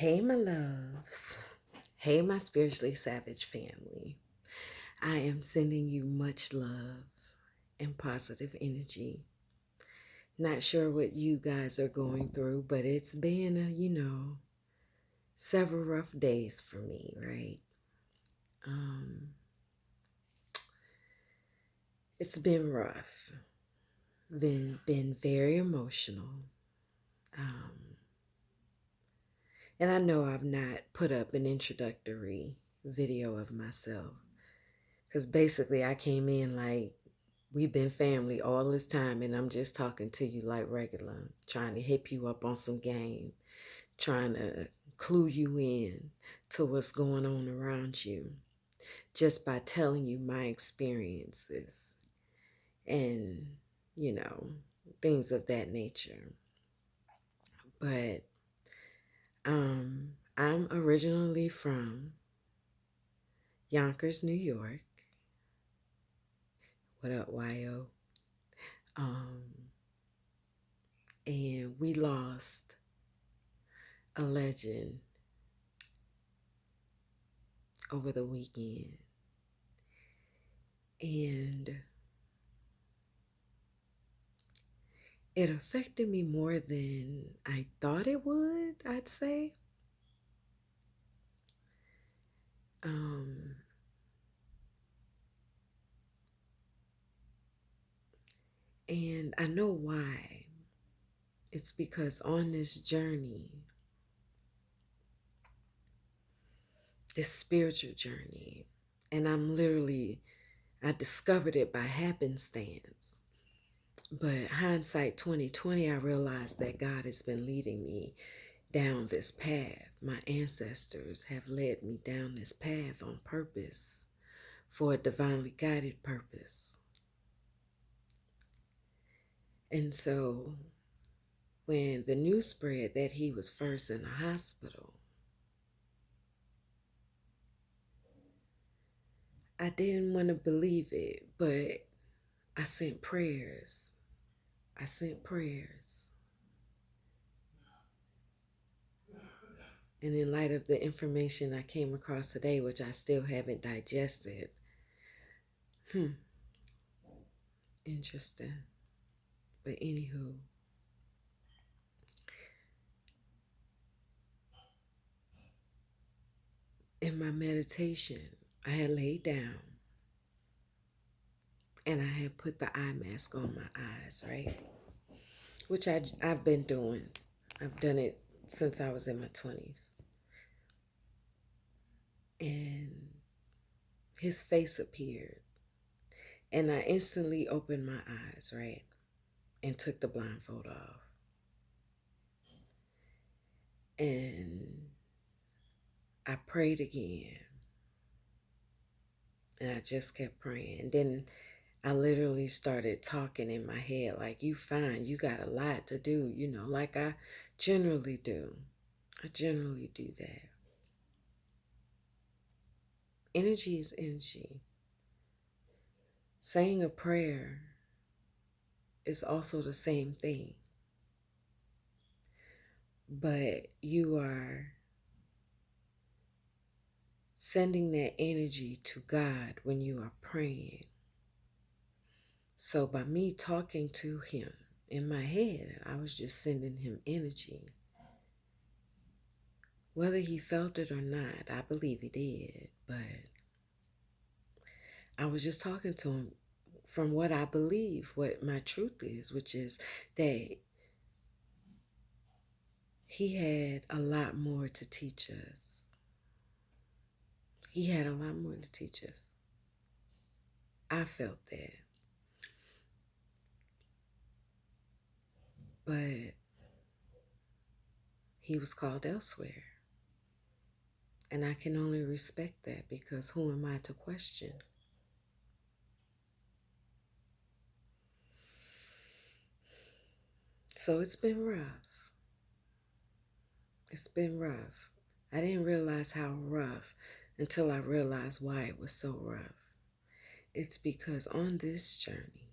Hey, my loves. Hey, my spiritually savage family. I am sending you much love and positive energy. Not sure what you guys are going through, but it's been, several rough days for me, right? Um, it's been rough, been very emotional. Um, and I know I've not put up an introductory video of myself because basically I came in like, we've been family all this time, and I'm just talking to you like regular, trying to hip you up on some game, trying to clue you in to what's going on around you, just by telling you my experiences and, you know, things of that nature. But I'm originally from Yonkers, New York. What up, YO? Um, and we lost a legend over the weekend. And it affected me more than I thought it would, I'd say. Um, and I know why. It's because on this journey, this spiritual journey, and I discovered it by happenstance. But hindsight 2020, I realized that God has been leading me down this path. My ancestors have led me down this path on purpose, for a divinely guided purpose. And so when the news spread that he was first in the hospital, I didn't want to believe it, but I sent prayers. I sent prayers. And in light of the information I came across today, which I still haven't digested, interesting. But anywho, in my meditation, I had laid down and I had put the eye mask on my eyes, right? Which I've been doing. I've done it since I was in my 20s. And his face appeared. And I instantly opened my eyes, right? And took the blindfold off. And I prayed again. And I just kept praying. And then I literally started talking in my head like, you fine, you got a lot to do, like I generally do. I generally do that. Energy is energy. Saying a prayer is also the same thing. But you are sending that energy to God when you are praying. So by me talking to him in my head, I was just sending him energy. Whether he felt it or not, I believe he did. But I was just talking to him from what I believe, what my truth is, which is that he had a lot more to teach us. He had a lot more to teach us. I felt that. But he was called elsewhere. And I can only respect that because who am I to question? So it's been rough. It's been rough. I didn't realize how rough until I realized why it was so rough. It's because on this journey,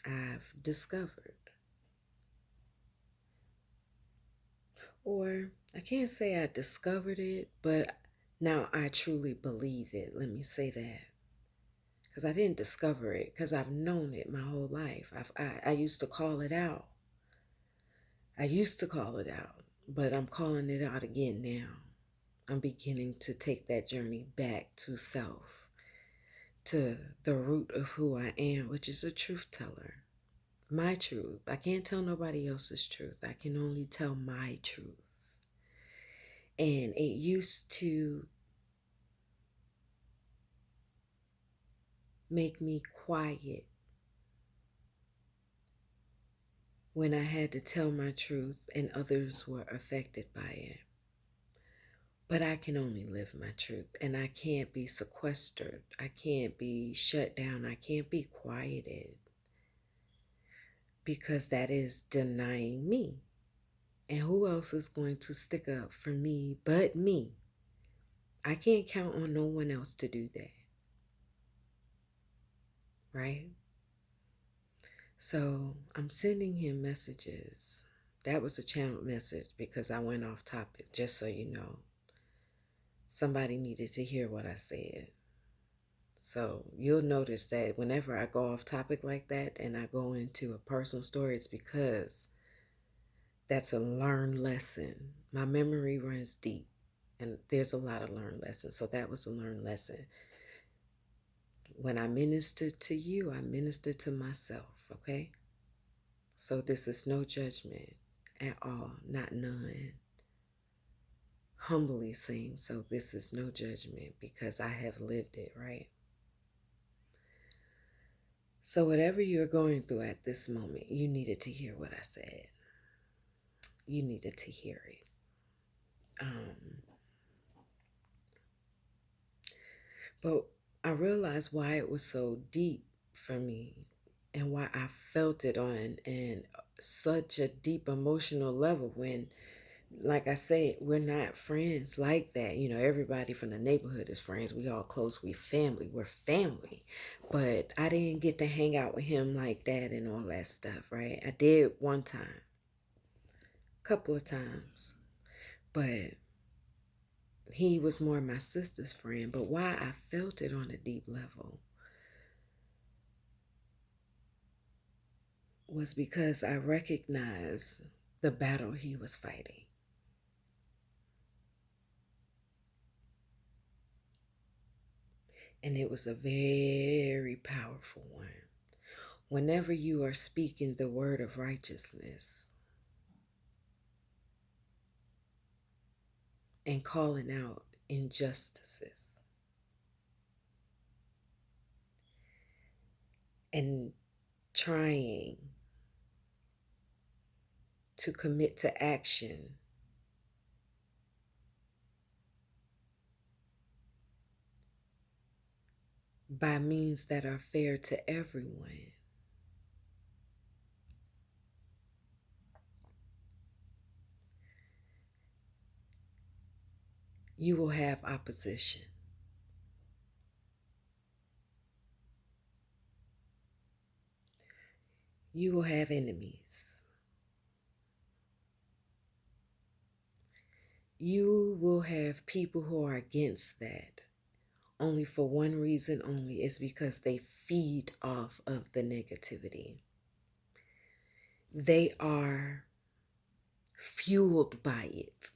I've discovered, Or I can't say I discovered it, but now I truly believe it. Let me say that. Because I didn't discover it, because I've known it my whole life. I used to call it out. I used to call it out, but I'm calling it out again now. I'm beginning to take that journey back to self, to the root of who I am, which is a truth teller. My truth. I can't tell nobody else's truth. I can only tell my truth. And it used to make me quiet when I had to tell my truth and others were affected by it. But I can only live my truth, and I can't be sequestered. I can't be shut down. I can't be quieted, because that is denying me. And who else is going to stick up for me but me? I can't count on no one else to do that, right? So I'm sending him messages. That was a channeled message because I went off topic, just so you know. Somebody needed to hear what I said. So you'll notice that whenever I go off topic like that and I go into a personal story, it's because that's a learned lesson. My memory runs deep and there's a lot of learned lessons. So that was a learned lesson. When I ministered to you, I ministered to myself, okay? So this is no judgment at all, not none. Humbly saying, so this is no judgment because I have lived it, right? So whatever you're going through at this moment, you needed to hear what I said. You needed to hear it. But I realized why it was so deep for me and why I felt it on and such a deep emotional level when, like I say, we're not friends like that. You know, everybody from the neighborhood is friends. We all close. We family. We're family. But I didn't get to hang out with him like that and all that stuff, right? I did one time, couple of times. But he was more my sister's friend. But why I felt it on a deep level was because I recognized the battle he was fighting. And it was a very powerful one. Whenever you are speaking the word of righteousness and calling out injustices and trying to commit to action by means that are fair to everyone, you will have opposition. You will have enemies. You will have people who are against that only for one reason only, is because they feed off of the negativity. They are fueled by it.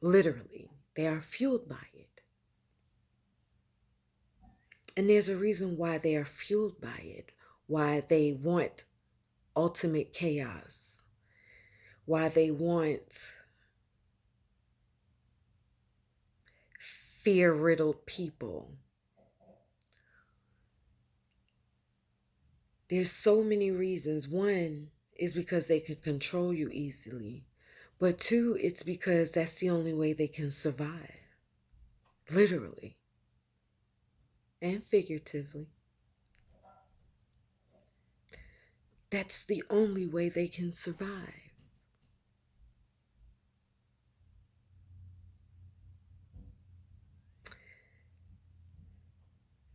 Literally, they are fueled by it. And there's a reason why they are fueled by it, why they want ultimate chaos, why they want fear-riddled people. There's so many reasons. One is because they can control you easily. But two, it's because that's the only way they can survive. Literally and figuratively. That's the only way they can survive.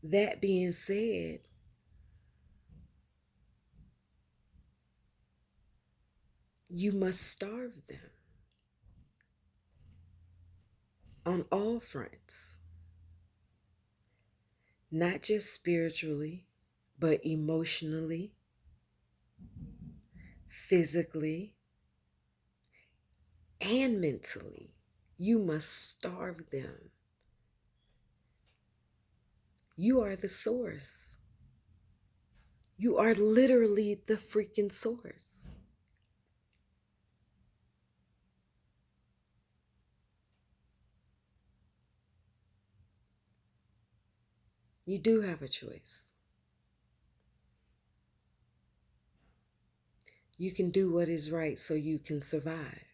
That being said, you must starve them. on all fronts, not just spiritually, but emotionally, physically, and mentally. You must starve them. You are the source. You are literally the freaking source. You do have a choice. You can do what is right so you can survive.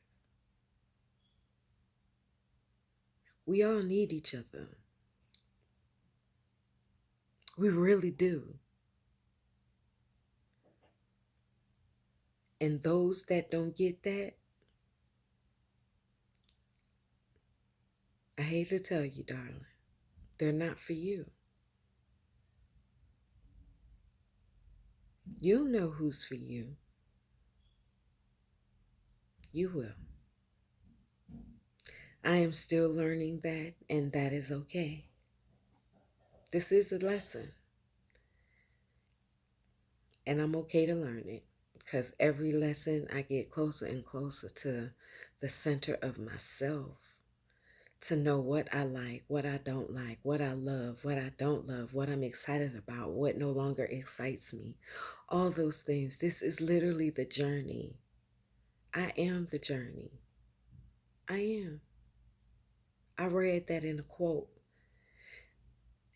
We all need each other. We really do. And those that don't get that, I hate to tell you, darling, they're not for you. You'll know who's for you. You will. I am still learning that, and that is okay. This is a lesson, and I'm okay to learn it because every lesson I get closer and closer to the center of myself, to know what I like, what I don't like, what I love, what I don't love, what I'm excited about, what no longer excites me. All those things. This is literally the journey. I am the journey. I am. I read that in a quote.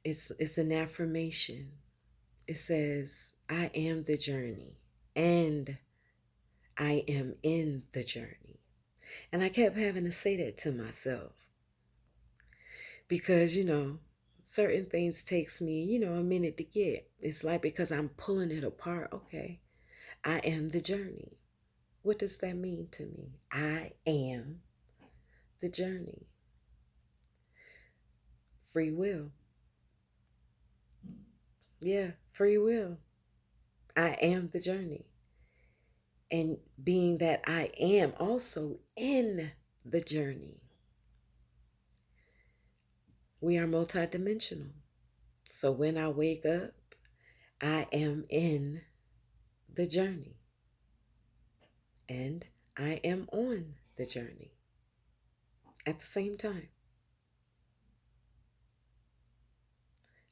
It's an affirmation. It says, I am the journey and I am in the journey. And I kept having to say that to myself because, certain things takes me, a minute to get. It's like because I'm pulling it apart. Okay, I am the journey. What does that mean to me? I am the journey. Free will. Yeah, free will. I am the journey. And being that I am also in the journey, we are multidimensional. So when I wake up, I am in the journey and I am on the journey at the same time.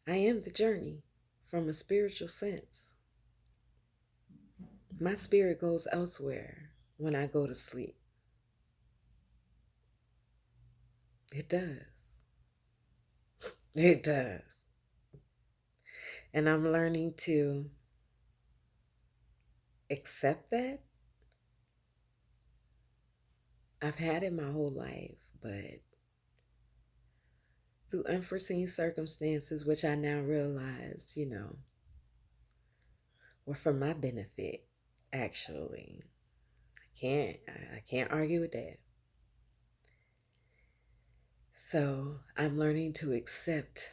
I am the journey from a spiritual sense. My spirit goes elsewhere when I go to sleep. It does. It does. And I'm learning to accept that. I've had it my whole life, but through unforeseen circumstances, which I now realize, were for my benefit, actually. I can't argue with that. So I'm learning to accept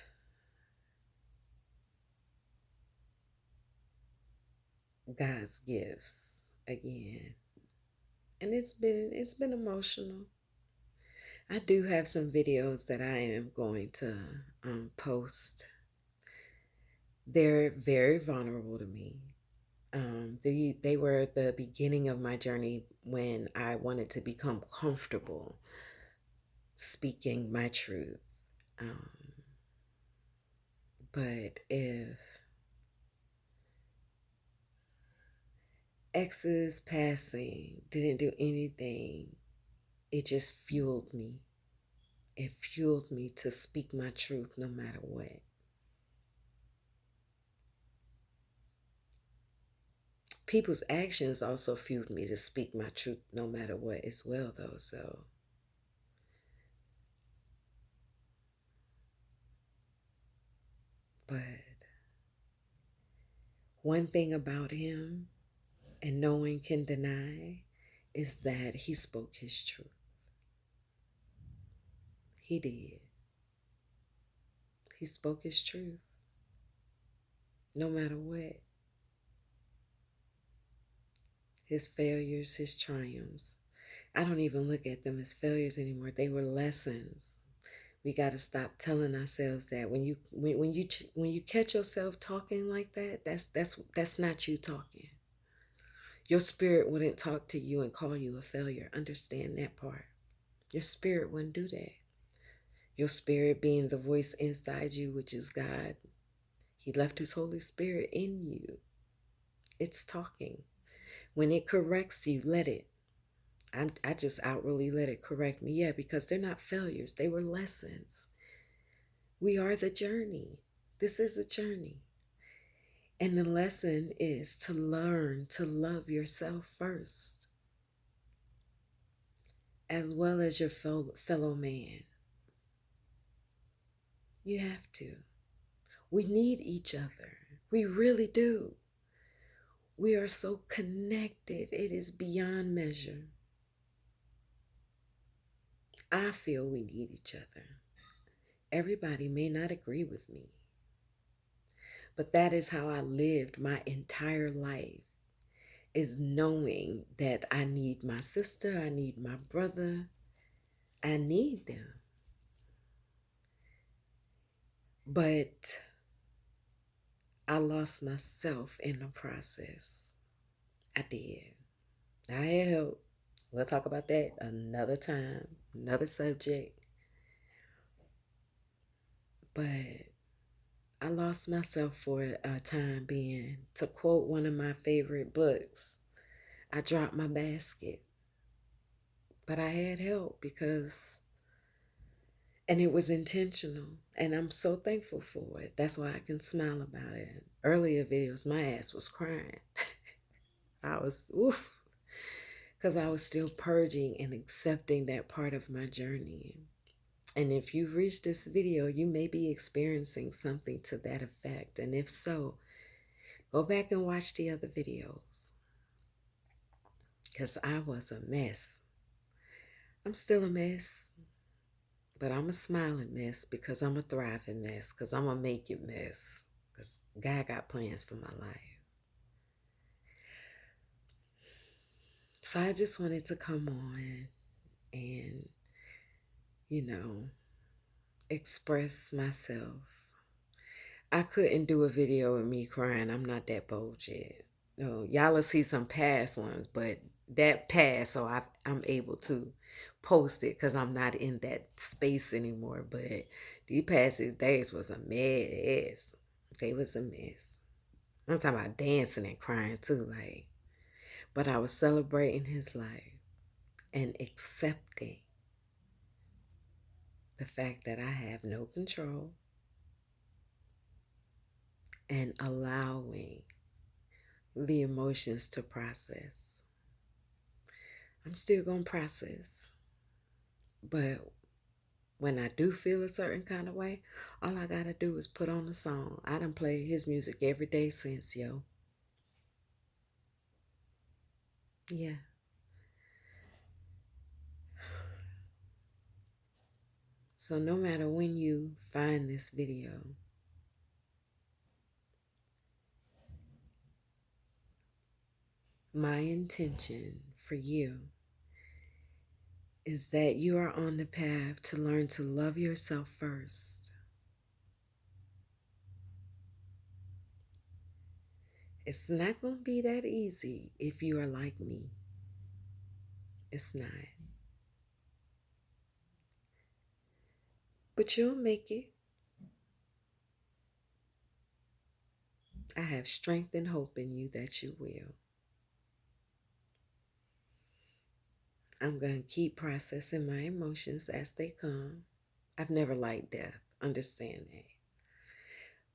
God's gifts again. And it's been emotional. I do have some videos that I am going to post. They're very vulnerable to me. They were the beginning of my journey when I wanted to become comfortable speaking my truth. Um, but if X's passing didn't do anything, it just fueled me. It fueled me to speak my truth no matter what. People's actions also fueled me to speak my truth no matter what as well, though. So, but one thing about him, and no one can deny, is that he spoke his truth. He did. He spoke his truth no matter what. His failures, his triumphs. I don't even look at them as failures anymore. They were lessons. We got to stop telling ourselves that when you catch yourself talking like that, that's not you talking. Your spirit wouldn't talk to you and call you a failure. Understand that part. Your spirit wouldn't do that. Your spirit being the voice inside you, which is God. He left his Holy Spirit in you. It's talking. When it corrects you, let it. I just outwardly let it correct me. Yeah, because they're not failures. They were lessons. We are the journey. This is a journey. And the lesson is to learn to love yourself first, as well as your fellow man. You have to. We need each other. We really do. We are so connected. It is beyond measure. I feel we need each other. Everybody may not agree with me, but that is how I lived my entire life, is knowing that I need my sister, I need my brother, I need them. But I lost myself in the process. I did. I had help. We'll talk about that another time, another subject. But I lost myself for a time being. To quote one of my favorite books, I dropped my basket. But I had help and it was intentional. And I'm so thankful for it. That's why I can smile about it. Earlier videos, my ass was crying. I was, oof. Because I was still purging and accepting that part of my journey. And if you've reached this video, you may be experiencing something to that effect. And if so, go back and watch the other videos. Because I was a mess. I'm still a mess. But I'm a smiling mess because I'm a thriving mess. Because I'm going to make it mess. Because God got plans for my life. So I just wanted to come on and, express myself. I couldn't do a video of me crying. I'm not that bold yet. No, y'all will see some past ones, but that passed, so I'm able to post it because I'm not in that space anymore. But these past 6 days was a mess. They was a mess. I'm talking about dancing and crying too, like. But I was celebrating his life and accepting the fact that I have no control and allowing the emotions to process. I'm still going to process. But when I do feel a certain kind of way, all I got to do is put on a song. I done played his music every day since, yo. Yeah. So no matter when you find this video, my intention for you is that you are on the path to learn to love yourself first. It's not going to be that easy if you are like me. It's not. But you'll make it. I have strength and hope in you that you will. I'm going to keep processing my emotions as they come. I've never liked death. Understand that.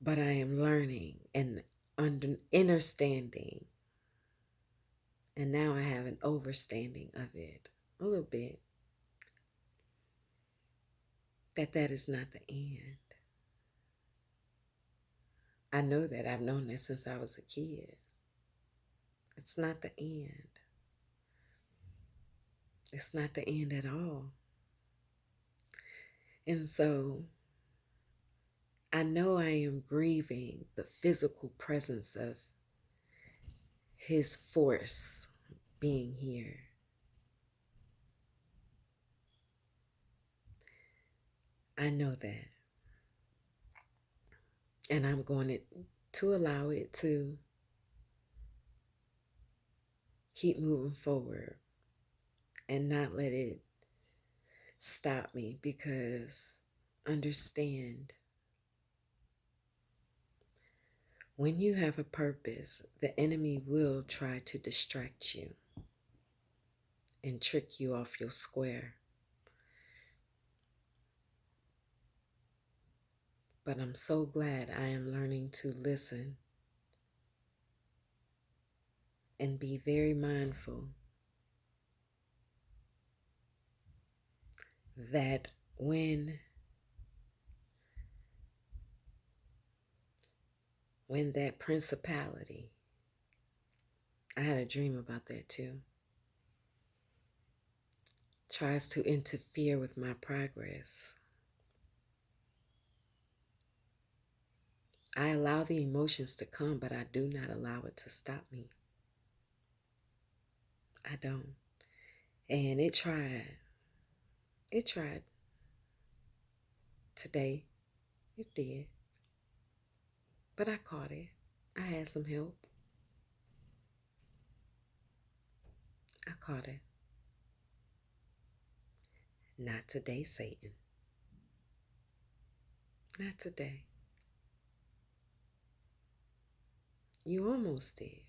But I am learning and understanding. And now I have an overstanding of it. A little bit. That is not the end. I know that. I've known that since I was a kid. It's not the end. It's not the end at all. And so I know I am grieving the physical presence of his force being here. I know that. And I'm going to allow it to keep moving forward and not let it stop me, because understand, when you have a purpose, the enemy will try to distract you and trick you off your square. But I'm so glad I am learning to listen and be very mindful that when that principality, I had a dream about that too, tries to interfere with my progress, I allow the emotions to come, but I do not allow it to stop me. I don't. And it tried. It tried today. It did. But I caught it. I had some help. I caught it. Not today, Satan. Not today. You almost did.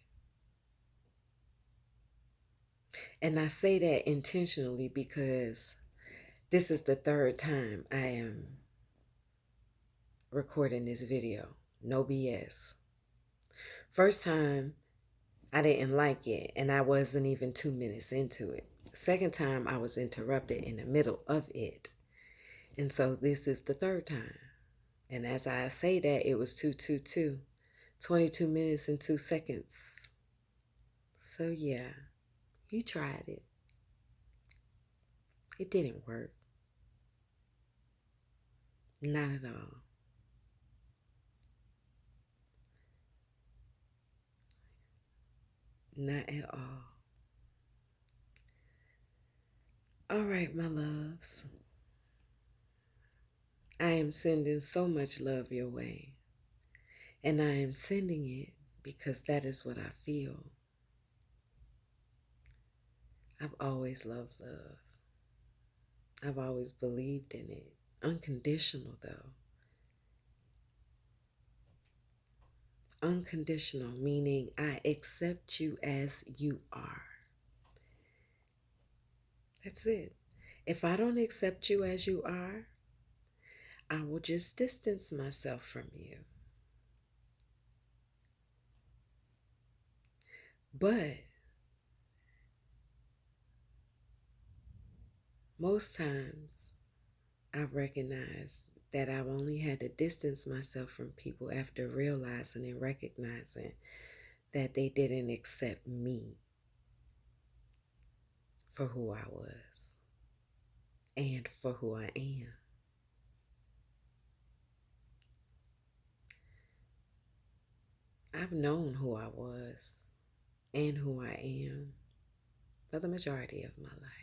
And I say that intentionally because this is the third time I am recording this video. No BS. First time, I didn't like it, and I wasn't even 2 minutes into it. Second time, I was interrupted in the middle of it. And so this is the third time. And as I say that, it was 222, 22 minutes and 2 seconds. So yeah, you tried it. It didn't work. Not at all. Not at all. All right, my loves. I am sending so much love your way. And I am sending it because that is what I feel. I've always loved love. I've always believed in it. Unconditional, though. Unconditional, meaning I accept you as you are. That's it. If I don't accept you as you are, I will just distance myself from you. But most times, I've recognized that I've only had to distance myself from people after realizing and recognizing that they didn't accept me for who I was and for who I am. I've known who I was and who I am for the majority of my life.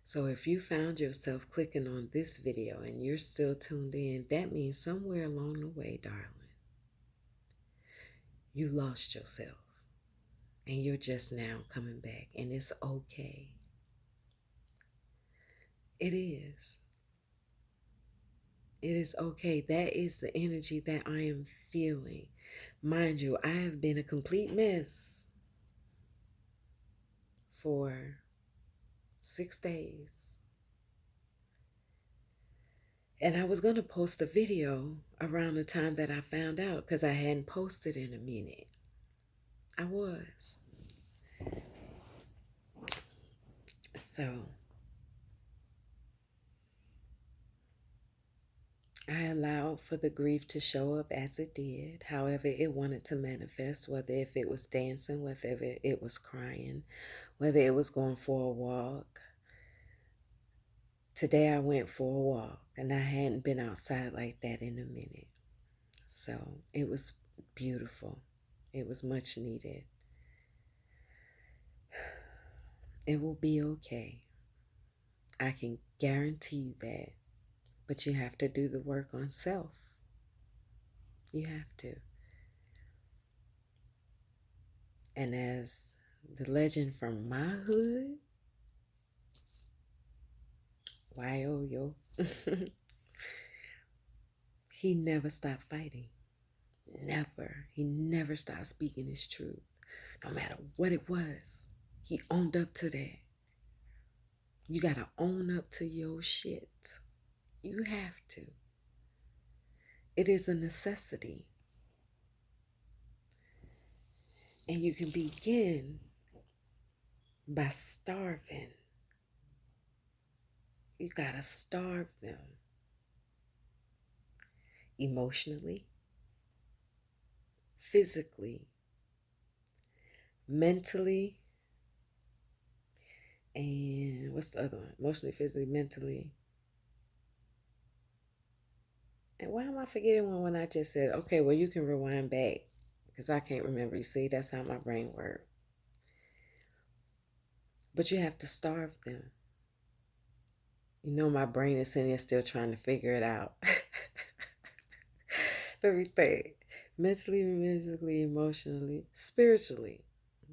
So if you found yourself clicking on this video and you're still tuned in, that means somewhere along the way, darling, you lost yourself and you're just now coming back, and it's okay. It is. It is okay. That is the energy that I am feeling. Mind you, I have been a complete mess for 6 days. And I was going to post a video around the time that I found out, because I hadn't posted in a minute. I was. So I allowed for the grief to show up as it did, however it wanted to manifest, whether if it was dancing, whether it was crying, whether it was going for a walk. Today I went for a walk, and I hadn't been outside like that in a minute. So it was beautiful. It was much needed. It will be okay. I can guarantee you that. But you have to do the work on self. You have to. And as the legend from my hood, yo, he never stopped fighting. Never. He never stopped speaking his truth. No matter what it was, he owned up to that. You got to own up to your shit. You have to. It is a necessity. And you can begin by starving. You got to starve them emotionally, physically, mentally, and what's the other one? Emotionally, physically, mentally. And why am I forgetting one when I just said, okay, well, you can rewind back because I can't remember. You see, that's how my brain works. But you have to starve them. You know, my brain is sitting there still trying to figure it out. Let me think. Mentally, physically, emotionally, spiritually.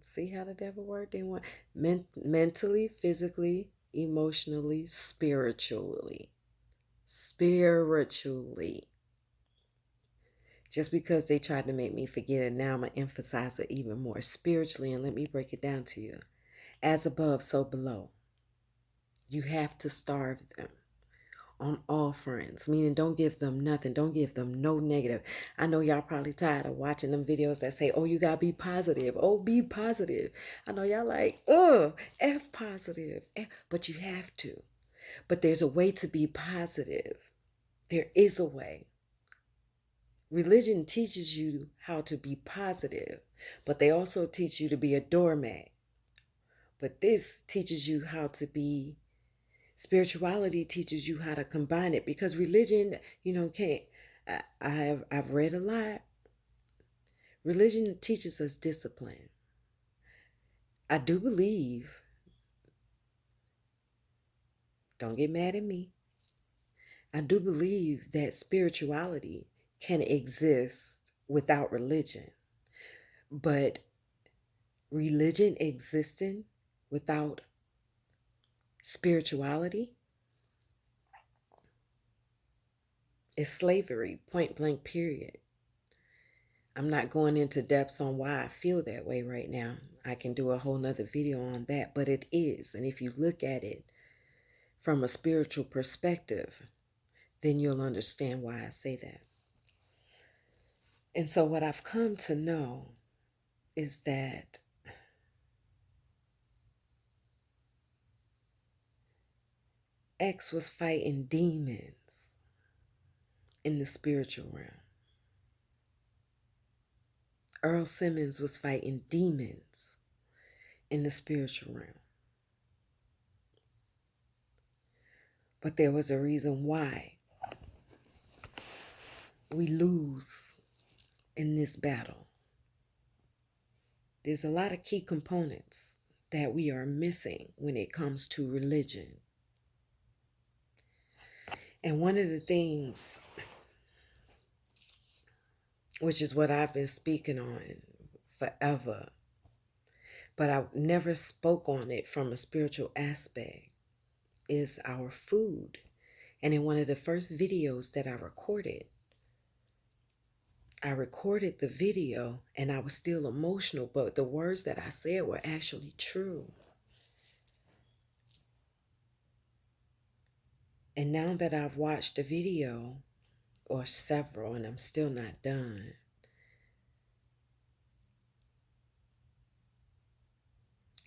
See how the devil worked? They want mentally, physically, emotionally, spiritually. Spiritually. Just because they tried to make me forget it, now I'm going to emphasize it even more spiritually. And let me break it down to you. As above, so below. You have to starve them on all fronts, meaning don't give them nothing. Don't give them no negative. I know y'all probably tired of watching them videos that say, oh, you got to be positive. Oh, be positive. I know y'all like, F positive. But you have to. But there's a way to be positive. There is a way. Religion teaches you how to be positive, but they also teach you to be a doormat. But this teaches you how to be, spirituality teaches you how to combine it, because religion, can't, I've read a lot. Religion teaches us discipline. I do believe, don't get mad at me, I do believe that spirituality can exist without religion. But religion existing without spirituality is slavery, point blank, period. I'm not going into depths on why I feel that way right now. I can do a whole nother video on that, but it is. And if you look at it from a spiritual perspective, then you'll understand why I say that. And so what I've come to know is that X was fighting demons in the spiritual realm. Earl Simmons was fighting demons in the spiritual realm. But there was a reason why we lose in this battle. There's a lot of key components that we are missing when it comes to religion. And one of the things, which is what I've been speaking on forever, but I never spoke on it from a spiritual aspect, is our food. And in one of the first videos that I recorded the video and I was still emotional, but the words that I said were actually true. And now that I've watched the video, or several, and I'm still not done,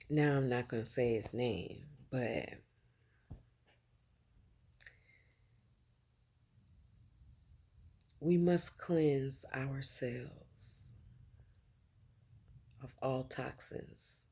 now I'm not going to say his name, but we must cleanse ourselves of all toxins.